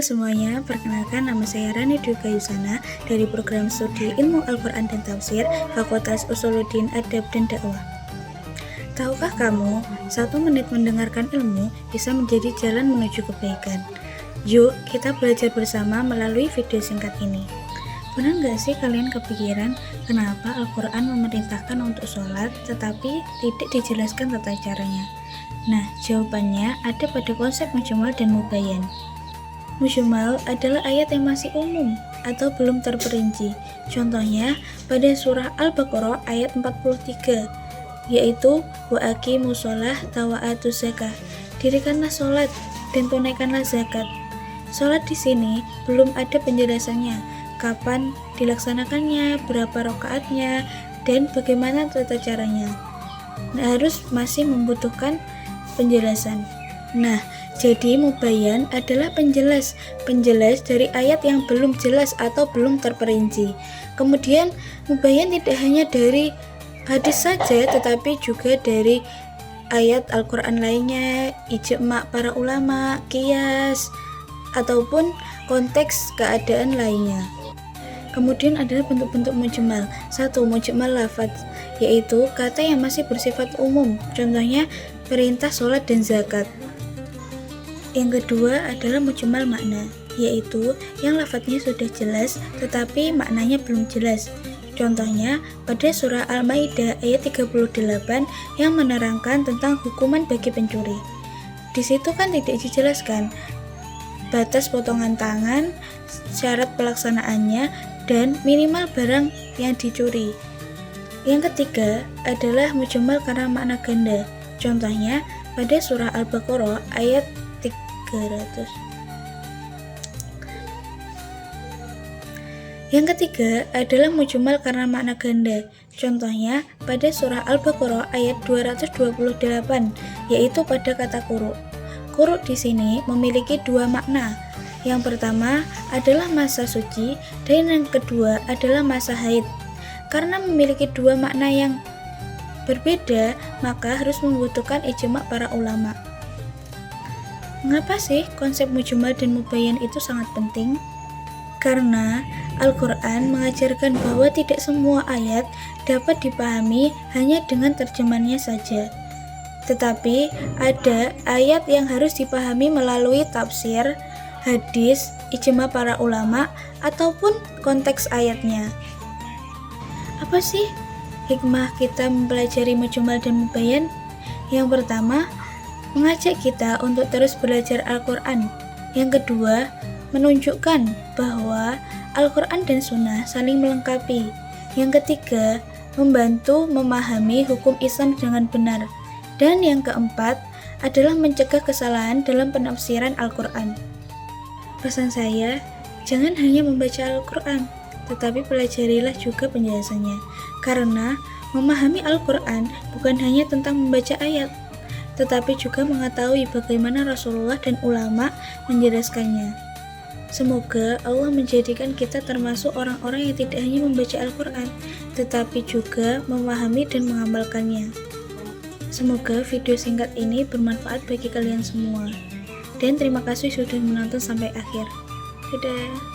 Halo semuanya, perkenalkan nama saya Rani Dwi Gayusana dari program studi Ilmu Al-Quran dan Tafsir Fakultas Usuluddin Adab dan Dakwah. Tahukah kamu, 1 menit mendengarkan ilmu bisa menjadi jalan menuju kebaikan? Yuk, kita belajar bersama melalui video singkat ini. Pernah nggak sih kalian kepikiran kenapa Al-Quran memerintahkan untuk sholat tetapi tidak dijelaskan tata caranya? Nah, jawabannya ada pada konsep mujmal dan mubayyan. Mujmal adalah ayat yang masih umum atau belum terperinci. Contohnya pada surah Al-Baqarah ayat 43, yaitu wa aqimus shalah wa atuz zakah. Dirikanlah sholat dan tunaikanlah zakat. Sholat di sini belum ada penjelasannya, kapan dilaksanakannya, berapa rakaatnya, dan bagaimana tata caranya. Harus masih membutuhkan penjelasan. Nah, jadi mubayyan adalah penjelas dari ayat yang belum jelas atau belum terperinci. Kemudian mubayyan tidak hanya dari hadis saja, tetapi juga dari ayat Al-Quran lainnya, ijma' para ulama, qiyas, ataupun konteks keadaan lainnya. Kemudian adalah bentuk-bentuk mujmal. 1. Mujmal lafadz, yaitu kata yang masih bersifat umum. Contohnya perintah sholat dan zakat. Yang kedua adalah mujmal makna, yaitu yang lafadznya sudah jelas tetapi maknanya belum jelas. Contohnya pada surah Al-Maidah ayat 38 yang menerangkan tentang hukuman bagi pencuri. Di situ kan tidak dijelaskan batas potongan tangan, syarat pelaksanaannya, dan minimal barang yang dicuri. Yang ketiga adalah mujmal karena makna ganda. Contohnya pada surah Al-Baqarah ayat 300. Yang ketiga adalah mujmal karena makna ganda. Contohnya pada surah Al-Baqarah ayat 228, yaitu pada kata quru'. Quru' di sini memiliki 2 makna. Yang pertama adalah masa suci dan yang kedua adalah masa haid. Karena memiliki 2 makna yang berbeda, maka harus membutuhkan ijma' para ulama. Mengapa sih konsep mujmal dan mubayyan itu sangat penting? Karena Al-Quran mengajarkan bahwa tidak semua ayat dapat dipahami hanya dengan terjemahannya saja. Tetapi ada ayat yang harus dipahami melalui tafsir, hadis, ijma' para ulama, ataupun konteks ayatnya. Apa sih hikmah kita mempelajari mujmal dan mubayyan? Yang pertama, mengajak kita untuk terus belajar Al-Quran. Yang kedua, menunjukkan bahwa Al-Quran dan Sunnah saling melengkapi. Yang ketiga, membantu memahami hukum Islam dengan benar. Dan yang keempat adalah mencegah kesalahan dalam penafsiran Al-Quran. Pesan saya, jangan hanya membaca Al-Quran, tetapi pelajarilah juga penjelasannya. Karena memahami Al-Quran bukan hanya tentang membaca ayat, tetapi juga mengetahui bagaimana Rasulullah dan ulama menjelaskannya. Semoga Allah menjadikan kita termasuk orang-orang yang tidak hanya membaca Al-Quran, tetapi juga memahami dan mengamalkannya. Semoga video singkat ini bermanfaat bagi kalian semua. Dan terima kasih sudah menonton sampai akhir. Dadah.